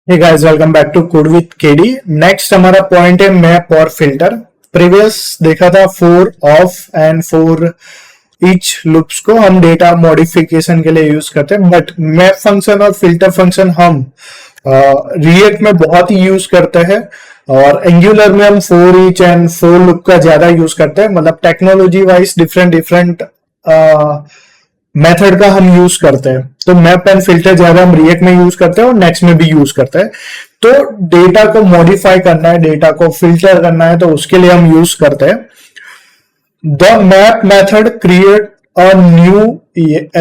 Hey guys, welcome back to code with KD. Next हमारा point है map और filter. Previous देखा था for of and for each loops को हम डेटा मॉडिफिकेशन के लिए यूज करते हैं, बट मैप फंक्शन और फिल्टर फंक्शन हम रिएक्ट में बहुत ही यूज करते हैं और एंगुलर में हम for each and for loop का ज्यादा यूज करते हैं। मतलब टेक्नोलॉजी वाइज डिफरेंट मेथड का हम यूज करते हैं। तो मैप एंड फिल्टर ज्यादा हम रिएक्ट में यूज करते हैं और नेक्स्ट में भी यूज करते हैं। तो डेटा को मॉडिफाई करना है, डेटा को फिल्टर करना है, तो उसके लिए हम यूज करते हैं the map method create a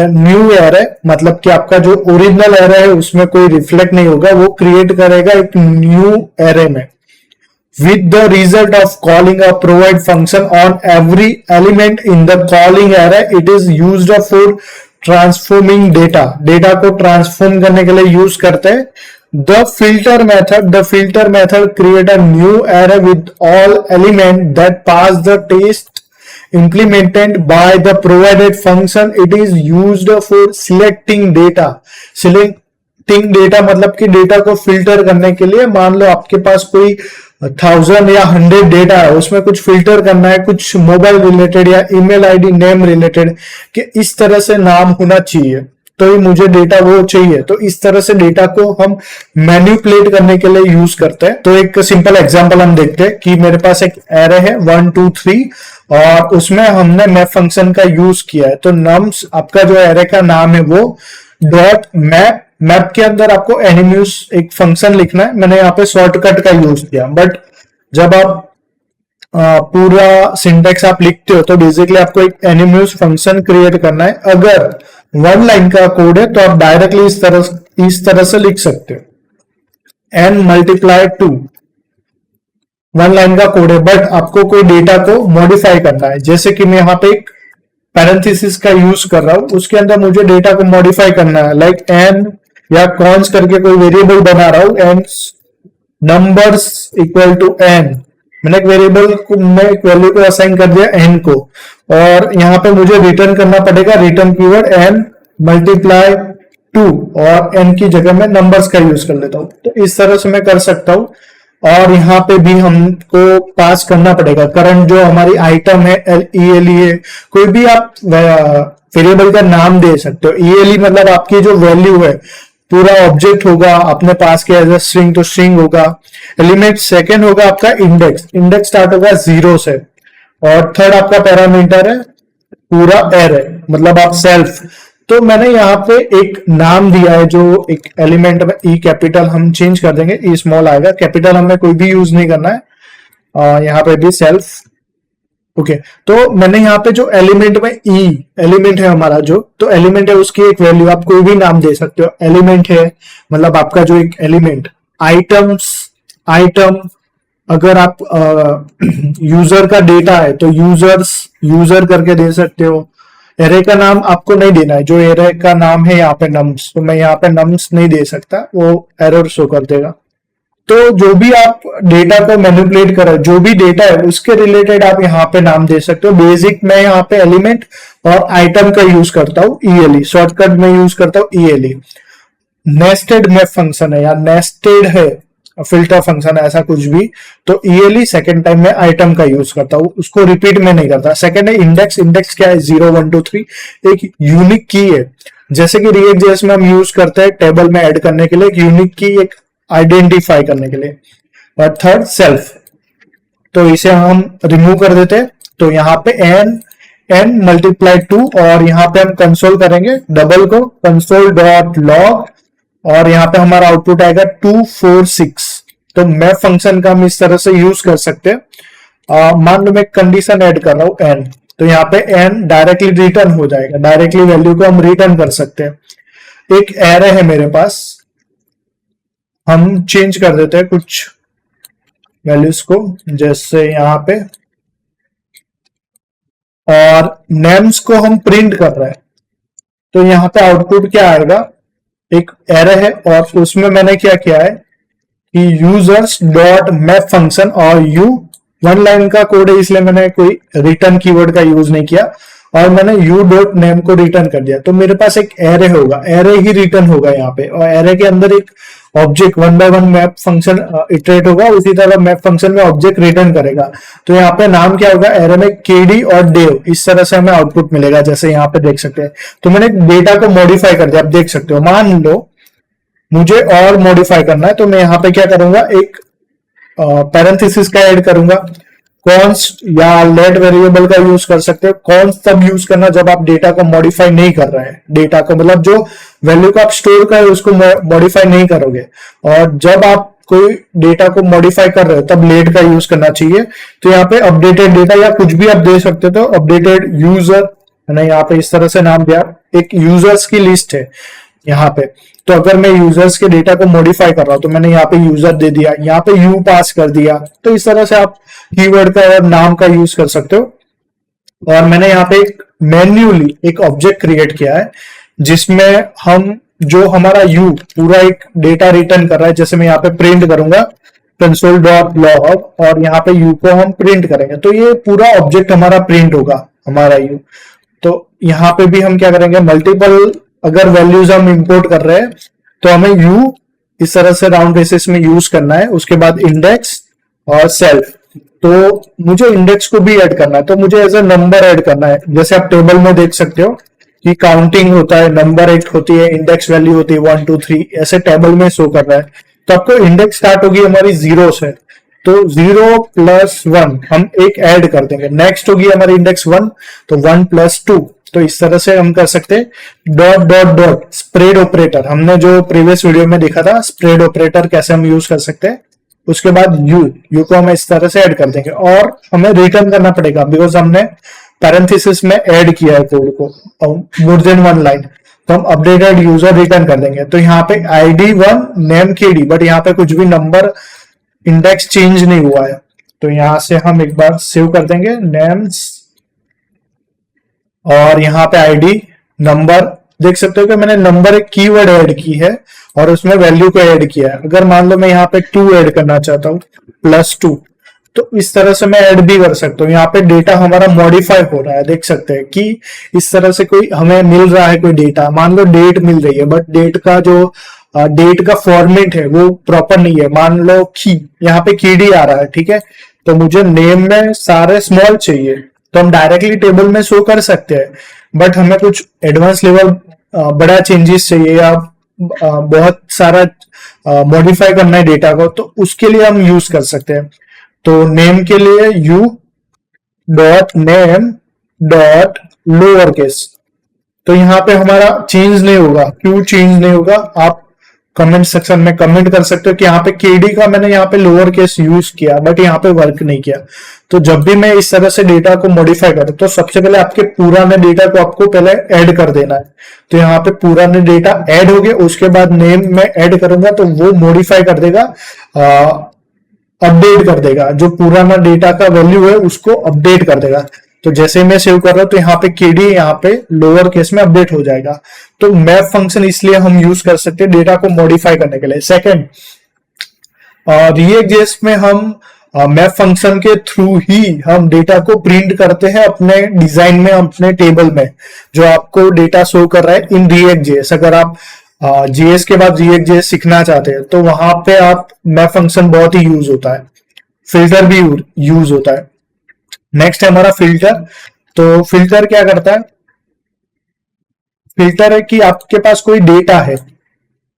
new array. मतलब कि आपका जो ओरिजिनल एरे है उसमें कोई रिफ्लेक्ट नहीं होगा, वो क्रिएट करेगा एक न्यू एरे में with the result of calling a provide function on every element in the calling array. It is used for transforming data को transform करने के लिए यूज करते हैं। the filter method create a new array with all element that pass the test implemented by the provided function. It is used for selecting data मतलब कि data को filter करने के लिए। मान लो आपके पास कोई 1000 या 100 डेटा है, उसमें कुछ फिल्टर करना है, कुछ मोबाइल रिलेटेड या ईमेल आईडी नेम रिलेटेड कि इस तरह से नाम होना चाहिए, तो ये मुझे डेटा वो चाहिए। तो इस तरह से डेटा को हम मैनिपुलेट करने के लिए यूज करते हैं। तो एक सिंपल एग्जांपल हम देखते हैं कि मेरे पास एक एरे है 1 2 3 और उसमें हमने मैप फंक्शन का यूज किया है। तो नम्स आपका जो एरे का नाम है वो डॉट मैप के अंदर आपको एनिम्यूज एक फंक्शन लिखना है। मैंने यहाँ पे शॉर्टकट का यूज किया, बट जब आप पूरा सिंटेक्स आप लिखते हो तो बेसिकली आपको एक एनिम्यूज फंक्शन क्रिएट करना है। अगर 1 लाइन का कोड है तो आप डायरेक्टली इस तरह से लिख सकते हो n मल्टीप्लाई 2। 1 लाइन का कोड है, बट आपको कोई डेटा को मॉडिफाई करना है। जैसे कि मैं यहाँ पे एक पैरेंथेसिस का यूज कर रहा हूं, उसके अंदर मुझे डेटा को मॉडिफाई करना है, लाइक n या कॉन्स करके कोई वेरिएबल बना रहा हूं, and numbers equal to n। मैंने एक वेरिएबल को मैं एक वैल्यू को असाइन कर दिया n को, और यहाँ पे मुझे रिटर्न करना पड़ेगा रिटर्न कीवर्ड n मल्टीप्लाई 2 और n की जगह में नंबर्स का यूज कर लेता हूं। तो इस तरह से मैं कर सकता हूं। और यहाँ पे भी हमको पास करना पड़ेगा करंट जो हमारी आइटम है ELE है। कोई भी आप वेरिएबल का नाम दे सकते हो। ELE मतलब आपकी जो वैल्यू है, पूरा ऑब्जेक्ट होगा, आपने पास किया एज स्ट्रिंग तो स्ट्रिंग होगा। एलिमेंट सेकंड होगा आपका इंडेक्स स्टार्ट होगा 0 से, और थर्ड आपका पैरामीटर है पूरा एरे, मतलब आप सेल्फ। तो मैंने यहाँ पे एक नाम दिया है जो एक एलिमेंट में ई कैपिटल हम चेंज कर देंगे, ई स्मॉल आएगा, कैपिटल हमें कोई भी यूज नहीं करना है। यहाँ पे भी सेल्फ ओके। तो मैंने यहाँ पे जो एलिमेंट में ई एलिमेंट है हमारा जो, तो एलिमेंट है उसकी एक वैल्यू आप कोई भी नाम दे सकते हो। एलिमेंट है मतलब आपका जो एक एलिमेंट, आइटम अगर आप यूजर का डेटा है तो यूजर करके दे सकते हो। एरे का नाम आपको नहीं देना है, जो एरे का नाम है यहाँ पे नम्स, तो मैं यहाँ पे नम्स नहीं दे सकता, वो एरर शो कर देगा। तो जो भी आप डेटा को मैनिपुलेट करो, जो भी डेटा है उसके रिलेटेड आप यहाँ पे नाम दे सकते हो। बेसिक मैं यहाँ पे एलिमेंट और आइटम का यूज करता हूँ ELE, शॉर्टकट में यूज करता हूँ ELE। नेस्टेड मैप फंक्शन है या नेस्टेड है फिल्टर फंक्शन है, ऐसा कुछ भी, तो ELE सेकंड टाइम में आइटम का यूज करता हूँ, उसको रिपीट में नहीं करता। सेकंड है इंडेक्स क्या है 0 1 2 3, एक यूनिक की है। जैसे कि React.js में हम यूज करते हैं टेबल में ऐड करने के लिए एक यूनिक की, एक आइडेंटिफाई करने के लिए। और थर्ड सेल्फ, तो इसे हम रिमूव कर देते हैं। तो यहाँ पे n मल्टीप्लाई 2 और यहाँ पे हम कंसोल करेंगे डबल को, कंसोल डॉट लॉग, और यहाँ पे हमारा आउटपुट आएगा 246। तो मैप फंक्शन का हम इस तरह से यूज कर सकते हैं। मान लो मैं कंडीशन ऐड कर रहा हूं n, तो यहाँ पे n डायरेक्टली रिटर्न हो जाएगा, डायरेक्टली वैल्यू को हम रिटर्न कर सकते हैं। एक एरे है मेरे पास, हम चेंज कर देते हैं कुछ वैल्यूज को, जैसे यहाँ पे, और नेम्स को हम प्रिंट कर रहे हैं। तो यहाँ पे आउटपुट क्या आएगा, एक एरे है और उसमें मैंने क्या किया है कि यूजर्स डॉट मैप फंक्शन, और यू 1 लाइन का कोड है इसलिए मैंने कोई रिटर्न कीवर्ड का यूज नहीं किया, और मैंने यू डॉट नेम को रिटर्न कर दिया। तो मेरे पास एक एरे होगा, एरे ही रिटर्न होगा यहाँ पे, और एरे के अंदर एक object one by one map function iterate होगा, उसी तरह मैप फंक्शन में ऑब्जेक्ट रिटर्न करेगा। तो यहाँ पे नाम क्या होगा, एरे में केडी और डेव, इस तरह से हमें आउटपुट मिलेगा, जैसे यहाँ पे देख सकते हैं। तो मैंने डेटा को मॉडिफाई कर दिया, आप देख सकते हो। मान लो मुझे और मॉडिफाई करना है, तो मैं यहाँ पे क्या करूंगा, एक पैरेंथेसिस का ऐड करूंगा। कॉन्स्ट या लेट वेरिएबल का यूज कर सकते हो। कॉन्स्ट तब यूज करना जब आप डेटा को मॉडिफाई नहीं कर रहे हैं, डेटा को मतलब जो वैल्यू को आप स्टोर कर रहे हो उसको मॉडिफाई नहीं करोगे। और जब आप कोई डेटा को मॉडिफाई कर रहे हो तब लेट का यूज करना चाहिए। तो यहाँ पे अपडेटेड डेटा या कुछ भी आप दे सकते हो, तो अपडेटेड यूजर है ना, यहाँ पे इस तरह से नाम दिया। एक यूजर्स की लिस्ट है यहाँ पे, तो अगर मैं यूजर्स के डेटा को मॉडिफाई कर रहा हूं तो मैंने यहाँ पे यूजर दे दिया, यहाँ पे यू पास कर दिया। तो इस तरह से आप कीवर्ड का और नाम का यूज कर सकते हो। और मैंने यहाँ पे एक मैन्युअली एक ऑब्जेक्ट क्रिएट किया है जिसमें हम जो हमारा यू पूरा एक डेटा रिटर्न कर रहा है, जैसे मैं यहाँ पे प्रिंट करूंगा console.log और यहाँ पे यू को हम प्रिंट करेंगे, तो ये पूरा ऑब्जेक्ट हमारा प्रिंट होगा, हमारा यू। तो यहाँ पे भी हम क्या करेंगे, मल्टीपल अगर वैल्यूज हम इंपोर्ट कर रहे हैं तो हमें यू इस तरह से राउंड बेसिस में यूज करना है। उसके बाद इंडेक्स और सेल्फ, तो मुझे इंडेक्स को भी ऐड करना है, तो मुझे एज ए नंबर ऐड करना है। जैसे आप टेबल में देख सकते हो कि काउंटिंग होता है, नंबर एक होती है, इंडेक्स वैल्यू होती है 1 2 3, ऐसे टेबल में शो कर रहा है। तो आपको इंडेक्स स्टार्ट होगी हमारी 0 से, तो 0 प्लस 1 हम एक ऐड कर देंगे। नेक्स्ट होगी हमारी इंडेक्स 1, तो 1 प्लस 2। तो इस तरह से हम कर सकते हैं। Dot dot dot spread operator, हमने जो प्रीवियस वीडियो में देखा था स्प्रेड ऑपरेटर कैसे हम यूज कर सकते हैं। उसके बाद यू को हम इस तरह से ऐड कर देंगे और हमें रिटर्न करना पड़ेगा बिकॉज हमने पैरेंथेसिस में ऐड किया है कोड को मोर देन वन लाइन। तो हम अपडेटेड यूजर रिटर्न कर देंगे। तो यहाँ पे ID1 नेम केडी, बट यहाँ पे कुछ भी नंबर इंडेक्स चेंज नहीं हुआ है। तो यहां से हम एक बार सेव कर देंगे नेम्स, और यहाँ पे आईडी नंबर देख सकते हो कि मैंने नंबर एक कीवर्ड ऐड की है और उसमें वैल्यू को ऐड किया है। अगर मान लो मैं यहाँ पे 2 ऐड करना चाहता हूँ +2, तो इस तरह से मैं ऐड भी कर सकता हूँ। यहाँ पे डेटा हमारा मॉडिफाई हो रहा है, देख सकते हैं कि इस तरह से कोई हमें मिल रहा है कोई डेटा। मान लो डेट मिल रही है बट डेट का जो डेट का फॉर्मेट है वो प्रॉपर नहीं है। मान लो की यहाँ पे कीडी आ रहा है, ठीक है, तो मुझे नेम में सारे स्मॉल चाहिए, तो हम डायरेक्टली टेबल में शो कर सकते हैं। बट हमें कुछ एडवांस लेवल बड़ा चेंजेस चाहिए या बहुत सारा मॉडिफाई करना है डेटा को, तो उसके लिए हम यूज कर सकते हैं। तो नेम के लिए U dot name dot lower case, तो यहाँ पे हमारा चेंज नहीं होगा। क्यों चेंज नहीं होगा, आप कमेंट सेक्शन में कमेंट कर सकते हो कि यहाँ पे केडी का मैंने यहाँ पे लोअर केस यूज किया बट यहाँ पे वर्क नहीं किया। तो जब भी मैं इस तरह से डेटा को मॉडिफाई करूं तो सबसे पहले आपके पुराने डेटा को आपको पहले ऐड कर देना है। तो यहाँ पे पुराने डेटा ऐड हो गए, उसके बाद नेम में ऐड करूंगा तो वो मॉडिफाई कर देगा, अपडेट कर देगा, जो पुराना डेटा का वैल्यू है उसको अपडेट कर देगा। तो जैसे मैं सेव कर रहा हूं तो यहाँ पे केडी यहाँ पे लोअर केस में अपडेट हो जाएगा। तो मैप फंक्शन इसलिए हम यूज कर सकते हैं डेटा को मॉडिफाई करने के लिए। सेकंड, React.js में हम मैप फंक्शन के थ्रू ही हम डेटा को प्रिंट करते हैं अपने डिजाइन में, अपने टेबल में, जो आपको डेटा शो कर रहा है इन React.js। अगर आप JS के बाद React.js सीखना चाहते हैं तो वहां पे आप मैप फंक्शन बहुत ही यूज होता है, फिल्टर भी यूज होता है। नेक्स्ट है हमारा फिल्टर। तो फिल्टर क्या करता है, फिल्टर है कि आपके पास कोई डेटा है,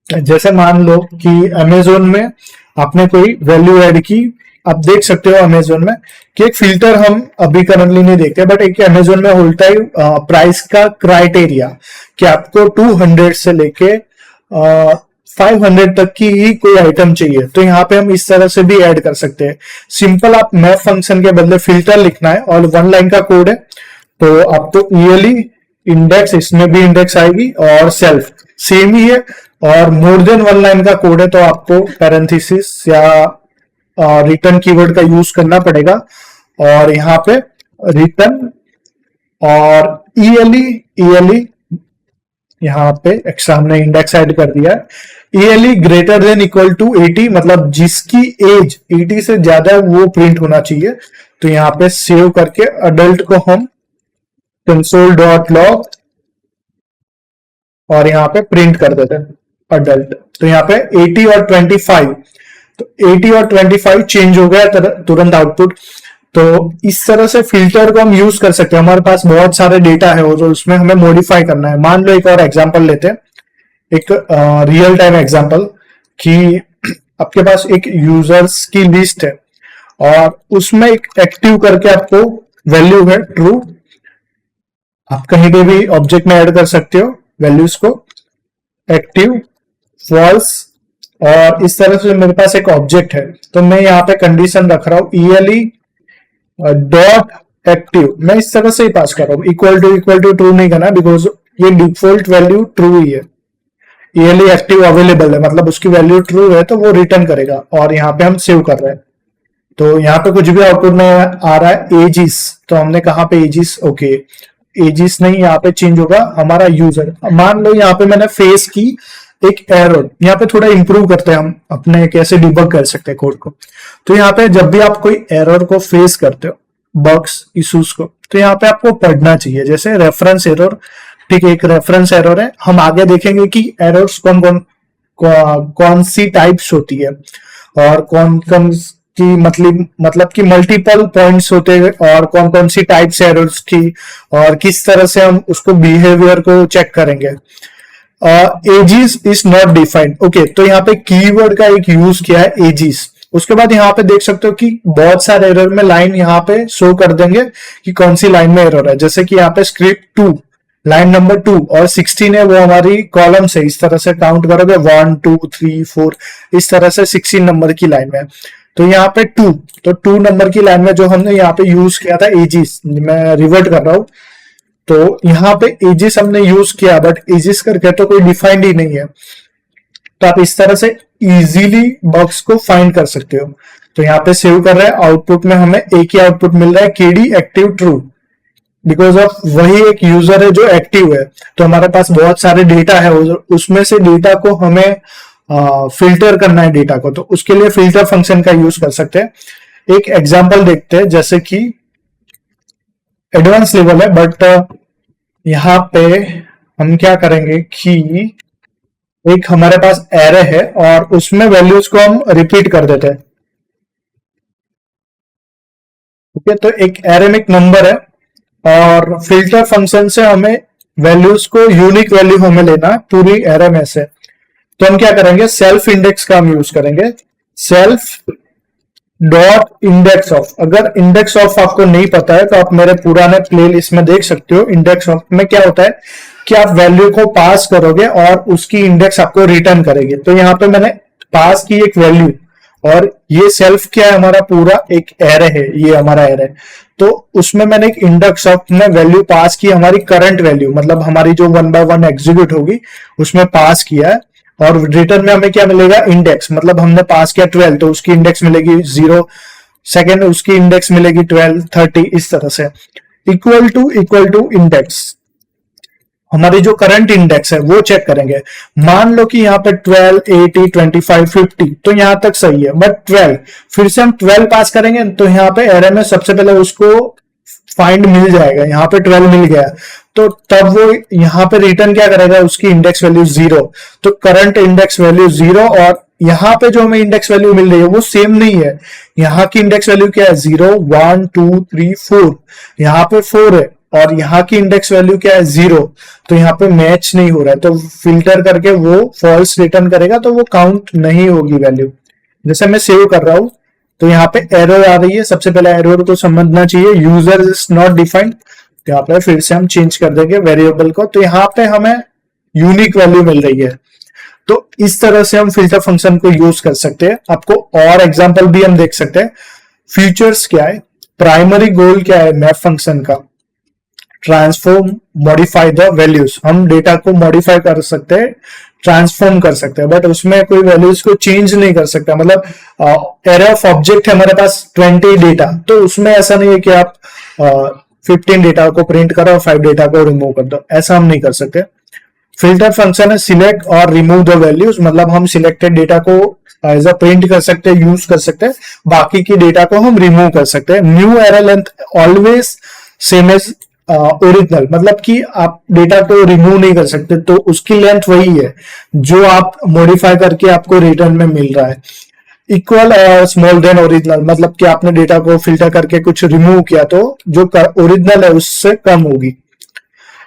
जैसे मान लो कि अमेजोन में आपने कोई वैल्यू ऐड की। आप देख सकते हो अमेजोन में कि एक फिल्टर हम अभी करंटली नहीं देखते बट एक अमेजोन में होता है प्राइस का क्राइटेरिया कि आपको 200 से लेके 500 तक की ही कोई आइटम चाहिए। तो यहाँ पे हम इस तरह से भी ऐड कर सकते हैं। सिंपल आप मैप फंक्शन के बदले फिल्टर लिखना है और 1 लाइन का कोड है। तो आपको ईयरली इंडेक्स, इसमें भी इंडेक्स आएगी और सेल्फ सेम ही है, और मोर देन 1 लाइन का कोड है तो आपको पैरेंथेसिस या रिटर्न कीवर्ड का यूज करना पड़ेगा। और यहाँ पे रिटर्न और ईयरली यहाँ पे एक्स्ट्रा हमने इंडेक्स ऐड कर दिया है। Yearly greater than equal to 80, मतलब जिसकी एज 80 से ज्यादा वो प्रिंट होना चाहिए। तो यहाँ पे सेव करके अडल्ट को हम console.log और यहाँ पे प्रिंट कर देते हैं अडल्ट। तो यहाँ पे 80 और 25, तो 80 और 25 चेंज हो गया तुरंत आउटपुट। तो इस तरह से फिल्टर को हम यूज कर सकते हैं। हमारे पास बहुत सारे डेटा है और उसमें हमें मॉडिफाई करना है। मान लो एक और एग्जांपल लेते हैं, एक रियल टाइम एग्जांपल, कि आपके पास एक यूजर्स की लिस्ट है और उसमें एक एक्टिव करके आपको वैल्यू है ट्रू। आप कहीं पे भी ऑब्जेक्ट में ऐड कर सकते हो वैल्यूज को, एक्टिव, फॉल्स, और इस तरह से मेरे पास एक ऑब्जेक्ट है। तो मैं यहाँ पे कंडीशन रख रहा हूं ELE डॉट एक्टिव, मैं इस तरह से ही पास कर रहा हूं, इक्वल टू ट्रू नहीं करना, बिकॉज ये डिफॉल्ट वैल्यू ट्रू ही है। ELE एक्टिव अवेलेबल है, मतलब उसकी वैल्यू ट्रू है तो वो रिटर्न करेगा, और यहाँ पे हम सेव कर रहे हैं। तो यहाँ पे कुछ भी आउटपुट में आ रहा है एजिस, तो हमने कहा पे एजिस, ओके एजिस नहीं, यहाँ पे चेंज होगा हमारा यूजर। मान लो यहाँ पे मैंने फेस की एक एरर, यहाँ पे थोड़ा इंप्रूव करते हैं हम अपने कैसे डिबग कर सकते हैं कोड को। तो यहाँ पे जब भी आप कोई एरर को फेस करते हो, बग्स इश्यूज को, तो यहाँ पे आपको पढ़ना चाहिए। जैसे रेफरेंस एरर, ठीक है, एक रेफरेंस एरर है, हम आगे देखेंगे कि एरर्स कौन सी टाइप्स होती है और कौन कौन की मतलब कि मल्टीपल पॉइंट्स होते हैं, और कौन कौन सी टाइप्स एरर्स की, और किस तरह से हम उसको बिहेवियर को चेक करेंगे। Ages is not defined, okay, तो यहाँ पे कीवर्ड का एक यूज किया है एजिस। उसके बाद यहाँ पे देख सकते हो कि बहुत सारे एरर में लाइन यहाँ पे शो कर देंगे कि कौन सी लाइन में एरर है। जैसे कि यहाँ पे स्क्रिप्ट 2 लाइन नंबर 2 और 16 है, वो हमारी कॉलम से इस तरह से काउंट करोगे 1 2 3 4, इस तरह से 16 नंबर की लाइन में। तो यहाँ पे 2, तो 2 नंबर की लाइन में जो हमने यहाँ पे यूज किया था एजिस, मैं रिवर्ट कर रहा हूं, तो यहाँ पे एजिस हमने यूज किया, बट एजिस करके तो कोई डिफाइंड ही नहीं है। तो आप इस तरह से इजीली बग्स को फाइंड कर सकते हो। तो यहाँ पे सेव कर रहे हैं, आउटपुट में हमें एक ही आउटपुट मिल रहा है, KD active true, because of वही एक यूजर है जो एक्टिव है। तो हमारे पास बहुत सारे डेटा है, उसमें से डेटा को हमें फिल्टर करना है डेटा को, तो उसके लिए फिल्टर फंक्शन का यूज कर सकते हैं। एक एग्जांपल देखते हैं, जैसे कि एडवांस लेवल है, बट यहाँ पे हम क्या करेंगे कि एक हमारे पास एरे है और उसमें वैल्यूज को हम रिपीट कर देते हैं। ठीक है, तो एक एरे में एक नंबर है और फिल्टर फंक्शन से हमें वैल्यूज को यूनिक वैल्यू हमें लेना है पूरी एरे में से। तो हम क्या करेंगे, सेल्फ इंडेक्स का हम यूज करेंगे, सेल्फ डॉट इंडेक्स ऑफ। अगर इंडेक्स ऑफ आपको नहीं पता है तो आप मेरे पुराने प्लेलिस्ट में देख सकते हो। इंडेक्स ऑफ में क्या होता है कि आप वैल्यू को पास करोगे और उसकी इंडेक्स आपको रिटर्न करेगी। तो यहाँ पे मैंने पास की एक वैल्यू, और ये सेल्फ क्या है, हमारा पूरा एक एरे है, ये हमारा एरे। तो उसमें मैंने एक इंडेक्स ऑफ में वैल्यू पास की, हमारी करंट वैल्यू, मतलब हमारी जो 1 by 1 एग्जीक्यूट होगी उसमें पास किया है, और रिटर्न में हमें क्या मिलेगा, इंडेक्स, मतलब हमने पास किया 12 तो उसकी इंडेक्स मिलेगी 0, सेकेंड उसकी इंडेक्स मिलेगी 12 30, इस तरह से इक्वल टू इंडेक्स। हमारी जो करंट इंडेक्स है वो चेक करेंगे। मान लो कि यहाँ पे 12 80 25 50, तो यहां तक सही है, बट 12 फिर से हम 12 पास करेंगे तो यहाँ पे एरे में सबसे पहले उसको फाइंड मिल जाएगा, यहाँ पे 12 मिल गया, तो तब वो यहाँ पे रिटर्न क्या करेगा, उसकी इंडेक्स वैल्यू 0। तो करंट इंडेक्स वैल्यू 0 और यहाँ पे जो हमें इंडेक्स वैल्यू मिल रही है वो सेम नहीं है। यहाँ की इंडेक्स वैल्यू क्या है, 0 1 2 3 4, यहाँ पे 4 है, और यहाँ की इंडेक्स वैल्यू क्या है, 0। तो यहाँ पे मैच नहीं हो रहा है, तो फिल्टर करके वो फॉल्स रिटर्न करेगा, तो वो काउंट नहीं होगी वैल्यू। जैसे मैं सेव कर रहा हूं तो यहाँ पे एरर आ रही है, सबसे पहले एरर को समझना चाहिए, यूजर इज नॉट डिफाइंड। तो यहाँ पे फिर से हम चेंज कर देंगे वेरिएबल को, तो यहाँ पे हमें यूनिक वैल्यू मिल रही है। तो इस तरह से हम फिल्टर फंक्शन को यूज कर सकते हैं। आपको और एग्जांपल भी हम देख सकते हैं। फीचर्स क्या है, प्राइमरी गोल क्या है मैप फंक्शन का, ट्रांसफॉर्म मॉडिफाई द वैल्यूज, हम डेटा को मॉडिफाई कर सकते हैं, ट्रांसफॉर्म कर सकते हैं, बट उसमें कोई वैल्यूज को चेंज नहीं कर सकता। मतलब एरे ऑफ ऑब्जेक्ट है हमारे पास 20 डेटा, तो उसमें ऐसा नहीं है कि आप 15 डेटा को प्रिंट करो और 5 डेटा को रिमूव कर दो, ऐसा हम नहीं कर सकते। फिल्टर फंक्शन है सिलेक्ट और रिमूव द वैल्यूज, मतलब हम सिलेक्टेड डेटा को एज अ प्रिंट कर सकते हैं, यूज कर सकते हैं, बाकी की डेटा को हम रिमूव कर सकते हैं। New array length always same as original, मतलब कि आप डेटा को रिमूव नहीं कर सकते, तो उसकी लेंथ वही है जो आप मॉडिफाई करके आपको रिटर्न में मिल रहा है। इक्वल स्मॉल देन ओरिजिनल, मतलब कि आपने डेटा को फिल्टर करके कुछ रिमूव किया तो जो ओरिजिनल है उससे कम होगी।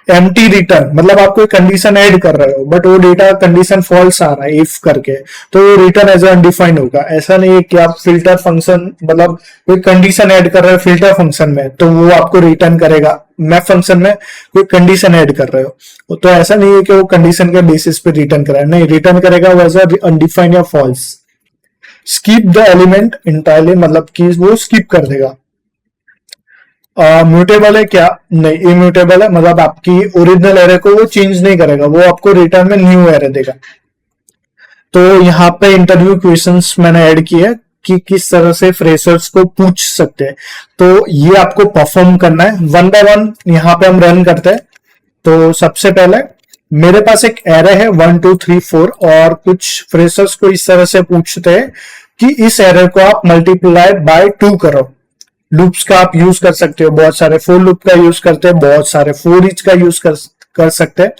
एम्प्टी रिटर्न, मतलब आप कोई कंडीशन ऐड कर रहे हो बट वो डेटा कंडीशन फॉल्स आ रहा है इफ करके, तो वो रिटर्न एज अनडिफाइंड होगा। ऐसा नहीं है कि आप फिल्टर फंक्शन, मतलब कोई कंडीशन ऐड कर रहे हो फिल्टर फंक्शन में तो वो आपको रिटर्न करेगा। मैप फंक्शन में कोई कंडीशन ऐड कर रहे हो तो ऐसा नहीं है कि वो कंडीशन के बेसिस पे रिटर्न करेगा, नहीं, रिटर्न करेगा वो एज अनडिफाइंड या false. Skip the element entirely, मतलब कि वो स्किप कर देगा। म्यूटेबल है क्या? नहीं, इम्यूटेबल है, मतलब आपकी ओरिजिनल एरे को वो चेंज नहीं करेगा, वो आपको रिटर्न में न्यू एरे देगा। तो यहाँ पे इंटरव्यू क्वेश्चंस मैंने ऐड किए कि किस तरह से फ्रेशर्स को पूछ सकते हैं, तो ये आपको परफॉर्म करना है वन बाय वन। यहाँ पे हम रन करते हैं। तो सबसे पहले मेरे पास एक एरे है 1 2 3 4 और कुछ फ्रेशर्स को इस तरह से पूछते हैं कि इस एरे को आप मल्टीप्लाई बाय 2 करो। लूप्स का आप यूज कर सकते हो, बहुत सारे फोर लूप का यूज करते हैं, बहुत सारे फोर ईच का यूज कर सकते हैं,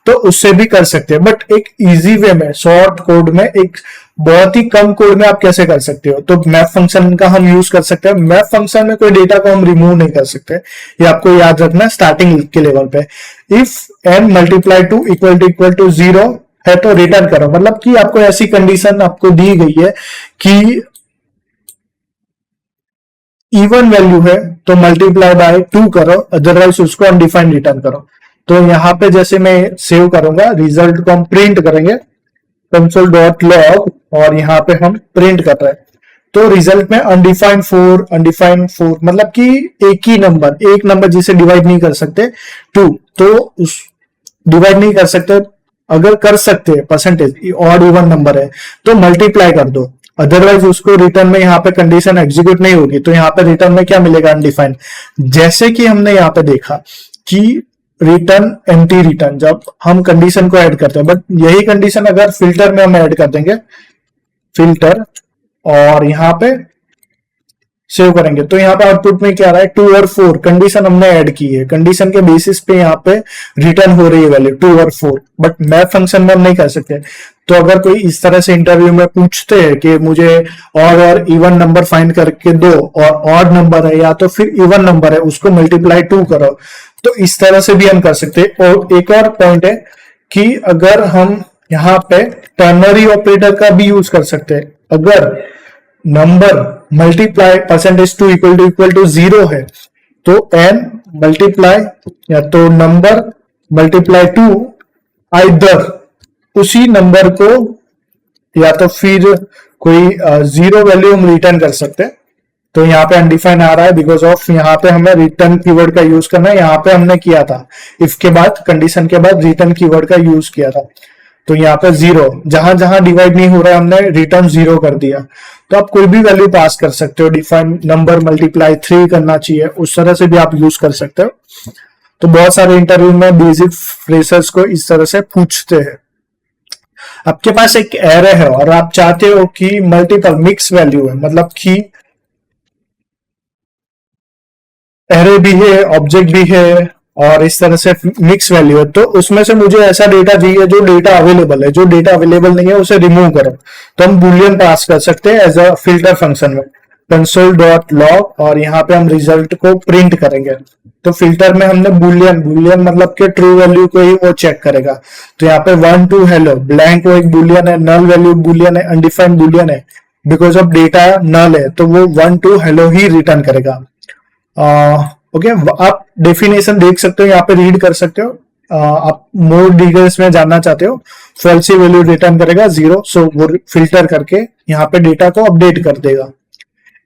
तो उससे भी कर सकते हैं। बट एक इजी वे में, शॉर्ट कोड में, एक बहुत ही कम कोड में आप कैसे कर सकते हो, तो मैप फंक्शन का हम यूज कर सकते हैं। मैप फंक्शन में कोई डेटा को हम रिमूव नहीं कर सकते, ये आपको याद रखना है स्टार्टिंग के लेवल पे। If n multiply two equal to 0 है तो रिटर्न करो, मतलब कि आपको ऐसी कंडीशन आपको दी गई है कि इवन वैल्यू है तो मल्टीप्लाई बाय 2 करो, अदरवाइज उसको अनडिफाइंड रिटर्न करो। तो यहाँ पे जैसे मैं सेव करूंगा, रिजल्ट को हम प्रिंट करेंगे कंसोल डॉट लॉग और यहाँ पे हम प्रिंट कर रहे हैं। तो रिजल्ट में अनडिफाइंड 4 मतलब कि एक ही नंबर, एक नंबर जिसे डिवाइड नहीं कर सकते 2, तो उस डिवाइड नहीं कर सकते, अगर कर सकते हैं परसेंटेज ऑड इवन नंबर है तो मल्टीप्लाई कर दो, अदरवाइज उसको रिटर्न में यहाँ पे कंडीशन एग्जीक्यूट नहीं होगी। तो यहाँ पे रिटर्न में क्या मिलेगा? अनडिफाइंड। जैसे कि हमने यहाँ पे देखा कि रिटर्न एम्प्टी रिटर्न जब हम कंडीशन को ऐड करते हैं, बट यही कंडीशन अगर फिल्टर में हम ऐड कर देंगे, फिल्टर और यहाँ पे सेव करेंगे तो यहाँ पे आउटपुट में क्या आ रहा है? 2 और 4 कंडीशन हमने ऐड की है, कंडीशन के बेसिस पे यहाँ पे रिटर्न हो रही है वैल्यू 2 और 4, बट मैप फंक्शन में हम नहीं कर सकते। तो अगर कोई इस तरह से इंटरव्यू में पूछते हैं कि मुझे और इवन नंबर फाइंड करके दो और ऑड नंबर है या तो फिर इवन नंबर है उसको मल्टीप्लाई 2 करो, तो इस तरह से भी हम कर सकते हैं। और एक और पॉइंट है कि अगर हम यहाँ पे टर्नरी ऑपरेटर का भी यूज कर सकते हैं, अगर number multiply percentage 2 equal to 0 है तो n मल्टीप्लाई या तो नंबर मल्टीप्लाई 2 आइदर उसी नंबर को या तो फिर कोई 0 वैल्यू हम रिटर्न कर सकते हैं। तो यहाँ पे अनडिफाइंड आ रहा है बिकॉज ऑफ यहाँ पे हमें रिटर्न कीवर्ड का यूज करना है, यहाँ पे हमने किया था इफ के बाद, कंडीशन के बाद रिटर्न कीवर्ड का यूज किया था। तो यहाँ पे 0, जहां जहां डिवाइड नहीं हो रहा है हमने रिटर्न 0 कर दिया। तो आप कोई भी वैल्यू पास कर सकते हो, डिफाइन नंबर मल्टीप्लाई 3 करना चाहिए, उस तरह से भी आप यूज कर सकते हो। तो बहुत सारे इंटरव्यू में बेसिक फ्रेशर्स को इस तरह से पूछते हैं। आपके पास एक एरे है और आप चाहते हो कि मल्टीपल मिक्स वैल्यू है, मतलब कि एरे भी है, ऑब्जेक्ट भी है और इस तरह से मिक्स वैल्यू है, तो उसमें से मुझे ऐसा डेटा चाहिए जो डेटा अवेलेबल है, जो डेटा अवेलेबल नहीं है उसे रिमूव करो। तो हम बुलियन पास कर सकते हैं एज अ फिल्टर फंक्शन में, कंसोल डॉट लॉग और यहाँ पे हम रिजल्ट को प्रिंट करेंगे। तो फिल्टर में हमने बुलियन मतलब कि ट्रू वैल्यू को ही वो चेक करेगा। तो यहाँ पे 1 2 हेलो, ब्लैंक वो एक बुलियन है, नल वैल्यू बुलियन है, अनडिफाइंड बुलियन है, बिकॉज ऑफ डेटा नल है तो वो 1 2 हेलो ही रिटर्न करेगा। ओके, आप डेफिनेशन देख सकते हो, यहाँ पे रीड कर सकते हो। आप मोर डिटेल्स में जानना चाहते हो, फॉल्सी वैल्यू रिटर्न करेगा 0, सो वो फिल्टर करके यहाँ पे डेटा को अपडेट कर देगा।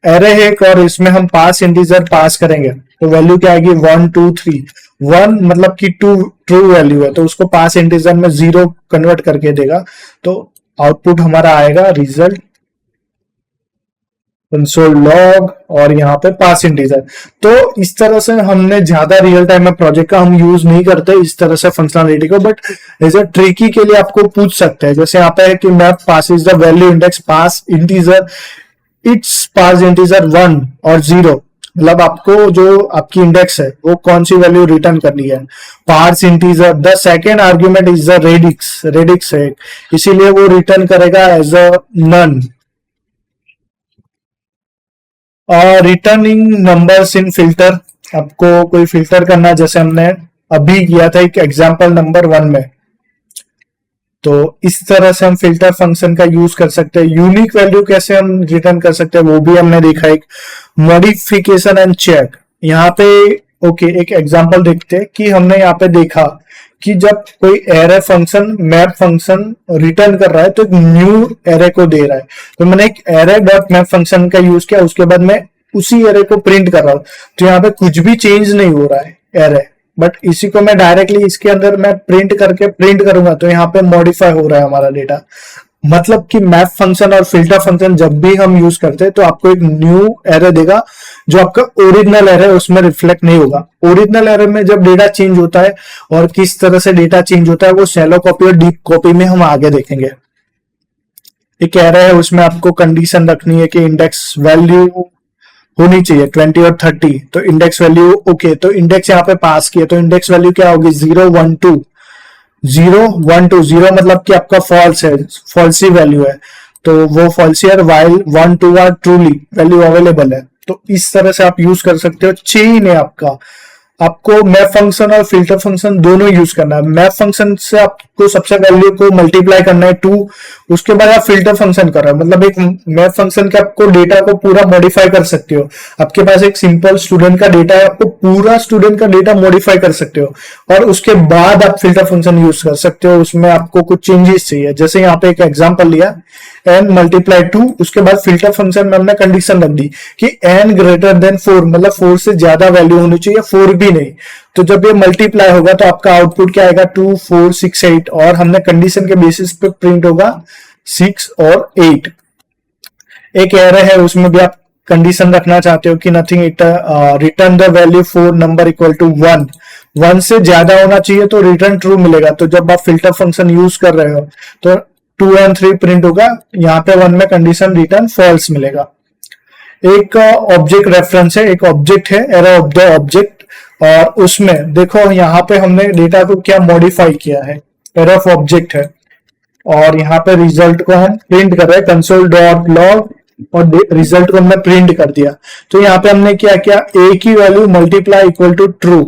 एरे है एक और इसमें हम पास इंटीजर पास करेंगे तो वैल्यू क्या आएगी? 1 2 3। 1 मतलब कि ट्रू वैल्यू है तो उसको पास इंटीजर में 0 कन्वर्ट करके देगा। तो आउटपुट हमारा आएगा रिजल्ट कंसोल लॉग और यहाँ पे पास इंटीजर। तो इस तरह से हमने ज्यादा रियल टाइम में प्रोजेक्ट का हम यूज नहीं करते इस तरह से फंक्शनलिटी को, बट एज अ ट्रिकी के लिए आपको पूछ सकते हैं। जैसे यहाँ पे है कि map pass is the value index pass integer, it's pass integer 1 और 0 मतलब आपको जो आपकी इंडेक्स है वो कौन सी वैल्यू रिटर्न करनी है। Parse integer, the second argument is the radix है, इसीलिए वो रिटर्न करेगा as a NaN. Returning numbers in filter, आपको कोई फिल्टर करना, जैसे हमने अभी किया था एक एग्जांपल नंबर 1 में, तो इस तरह से हम फिल्टर फंक्शन का यूज कर सकते हैं। यूनिक वैल्यू कैसे हम रिटर्न कर सकते हैं वो भी हमने देखा। एक मॉडिफिकेशन एंड चेक, यहाँ पे ओके एक एग्जांपल देखते हैं कि हमने यहाँ पे देखा कि जब कोई array function map function return कर रहा है तो एक न्यू एरे को दे रहा है, तो मैंने एक एरे डॉट मैप फंक्शन का यूज किया, उसके बाद मैं उसी एरे को प्रिंट कर रहा हूं, तो यहाँ पे कुछ भी चेंज नहीं हो रहा है एरे, बट इसी को मैं डायरेक्टली इसके अंदर मैं प्रिंट करके प्रिंट करूंगा तो यहाँ पे मॉडिफाई हो रहा है हमारा डेटा। मतलब कि मैप फंक्शन और फिल्टर फंक्शन जब भी हम यूज करते हैं तो आपको एक न्यू एरे देगा, जो आपका ओरिजिनल एरे उसमें रिफ्लेक्ट नहीं होगा। ओरिजिनल एरे में जब डेटा चेंज होता है और किस तरह से डेटा चेंज होता है वो शैलो कॉपी और डीप कॉपी में हम आगे देखेंगे। एक एरे है उसमें आपको कंडीशन रखनी है कि इंडेक्स वैल्यू होनी चाहिए 20 और 30, तो इंडेक्स वैल्यू ओके, तो इंडेक्स यहाँ पे पास किया तो इंडेक्स वैल्यू क्या होगी 0 1 2, 0 1 2, 0 मतलब कि आपका फॉल्स है, फॉल्सी वैल्यू है, तो वो फॉल्सी है, while 1 2 are truly value available है। तो इस तरह से आप यूज कर सकते हो। चेन है आपको मैप फंक्शन और फिल्टर फंक्शन दोनों यूज करना है। मैप फंक्शन से आपको सबसे वैल्यू को मल्टीप्लाई करना है 2, उसके बाद आप फिल्टर फंक्शन कर रहे हो, मतलब एक मैप फंक्शन के आपको डेटा को पूरा मॉडिफाई कर सकते हो। आपके पास एक सिंपल स्टूडेंट का डेटा है, आपको पूरा स्टूडेंट का डेटा मॉडिफाई कर सकते हो और उसके बाद आप फिल्टर फंक्शन यूज कर सकते हो। उसमें आपको कुछ चेंजेस चाहिए, जैसे यहाँ पे एक एग्जाम्पल लिया n मल्टीप्लाई 2, उसके बाद फिल्टर फंक्शन में हमने कंडीशन रख दी कि n ग्रेटर देन 4, मतलब 4 से ज्यादा वैल्यू होनी चाहिए, 4 भी नहीं। तो जब ये मल्टीप्लाई होगा तो आपका आउटपुट क्या आएगा 2 4 6 8, और हमने कंडीशन के बेसिस पे प्रिंट होगा 6 और 8। एक एरे है उसमें भी आप कंडीशन रखना चाहते हो कि nothing it return the value 4 number equal to 1, 1 से ज्यादा होना चाहिए तो रिटर्न ट्रू मिलेगा। तो जब आप फिल्टर फंक्शन यूज कर रहे हो तो 2 और 3 प्रिंट होगा, यहाँ पे 1 में कंडीशन रिटर्न फॉल्स मिलेगा। एक ऑब्जेक्ट रेफरेंस है, एक ऑब्जेक्ट है एरे ऑफ द ऑब्जेक्ट, और उसमें देखो यहाँ पे हमने डेटा को क्या मॉडिफाई किया है, एरे ऑफ ऑब्जेक्ट है, और यहाँ पे रिजल्ट को हम प्रिंट कर रहे हैं कंसोल डॉट लॉग, और रिजल्ट को हमने प्रिंट कर दिया। तो यहाँ पे हमने क्या किया, a की value multiply equal to true,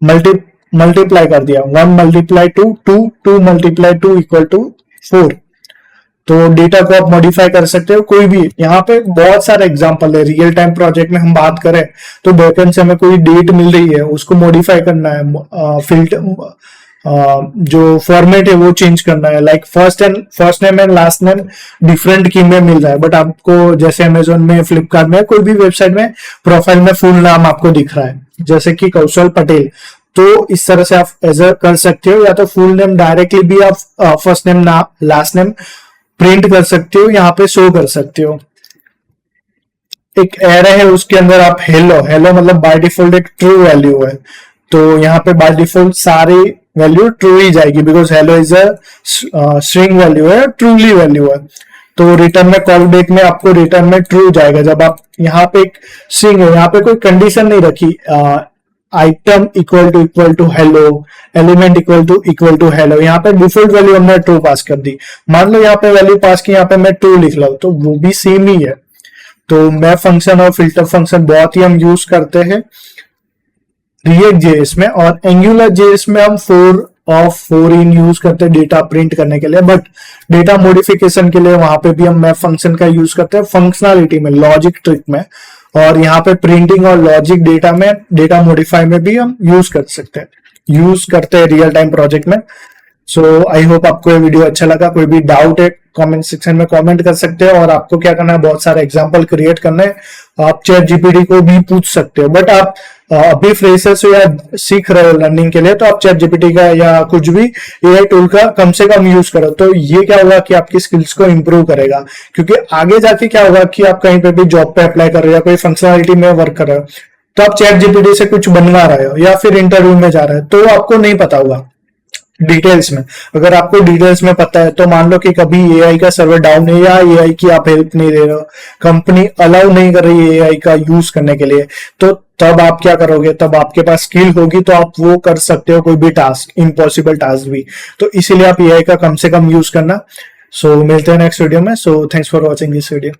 multiply कर दिया, 1 मल्टीप्लाई 2 2, 2 मल्टीप्लाई 2 इक्वल टू 4। तो डेटा को आप मॉडिफाई कर सकते हो कोई भी। यहाँ पे बहुत सारे एग्जांपल है। रियल टाइम प्रोजेक्ट में हम बात करें तो बैकेंड से हमें कोई डेट मिल रही है उसको मॉडिफाई करना है, फिल्टर जो फॉर्मेट है वो चेंज करना है, like first name and last name different की में मिल रहा है, बट आपको जैसे अमेजोन में, फ्लिपकार्ट में, कोई भी वेबसाइट में प्रोफाइल में फुल नाम आपको दिख रहा है जैसे कि कौशल पटेल, तो इस तरह से आप एजर कर सकते हो, या तो फुल नेम डायरेक्टली भी आप first name last name print कर सकते हो, यहाँ पे शो कर सकते हो। एक एरे है उसके अंदर आप हेलो मतलब बाय डिफॉल्ट एक ट्रू वैल्यू है, तो यहाँ पे बाय डिफॉल्ट सारी वैल्यू ट्रू ही जाएगी, because hello is a string value है, ट्रूली वैल्यू है। तो रिटर्न में कॉल बैक में आपको रिटर्न में ट्रू जाएगा। जब आप यहाँ पे एक स्ट्रिंग है, यहाँ पे कोई कंडीशन नहीं रखी, item equal to hello, element equal to hello, यहाँ पे डिफॉल्ट वैल्यू हमने ट्रू पास कर दी। मान लो यहाँ पे वैल्यू पास की, यहाँ पे मैं ट्रू लिख रहा हूं तो वो भी सेम ही है। तो मैप फंक्शन और फिल्टर फंक्शन बहुत ही हम यूज करते हैं रिएक्ट जेएस में, और एंगुलर जेएस में हम 4 इन यूज करते हैं डेटा प्रिंट करने के लिए, बट डेटा मॉडिफिकेशन के लिए वहां पे भी हम मैप फंक्शन का यूज करते हैं फंक्शनलिटी में, लॉजिक ट्रिक में, और यहाँ पे प्रिंटिंग और लॉजिक डेटा में, डेटा मॉडिफाई में भी हम यूज करते हैं रियल टाइम प्रोजेक्ट में। सो आई होप आपको ये वीडियो अच्छा लगा। कोई भी डाउट है कमेंट सेक्शन में कमेंट कर सकते हो, और आपको क्या करना है, बहुत सारे एग्जांपल क्रिएट करने हैं, आप चैट जीपीटी को भी पूछ सकते हो, बट आप अभी फ्रेशर्स हो या सीख रहे हो लर्निंग के लिए तो आप चैट जीपीटी का या कुछ भी एआई टूल का कम से कम यूज करो। तो ये क्या होगा कि आपकी स्किल्स को इंप्रूव करेगा, क्योंकि आगे जाके क्या होगा कि आप कहीं पे भी जॉब पे अप्लाई कर रहे हो या कोई फंक्शनलिटी में वर्क कर रहे हो, तो आप चैट जीपीटी से कुछ बनवा रहे हो या फिर इंटरव्यू में जा रहे हो तो आपको नहीं पता होगा, डिटेल्स में। अगर आपको डिटेल्स में पता है, तो मान लो कि कभी एआई का सर्वर डाउन है या एआई की आप हेल्प नहीं दे रहे हो, कंपनी अलाउ नहीं कर रही है एआई का यूज करने के लिए, तो तब आप क्या करोगे? तब आपके पास स्किल होगी तो आप वो कर सकते हो, कोई भी टास्क, इम्पॉसिबल टास्क भी। तो इसीलिए आप एआई का कम से कम यूज करना। सो मिलते हैं नेक्स्ट वीडियो में। So thanks for watching this video.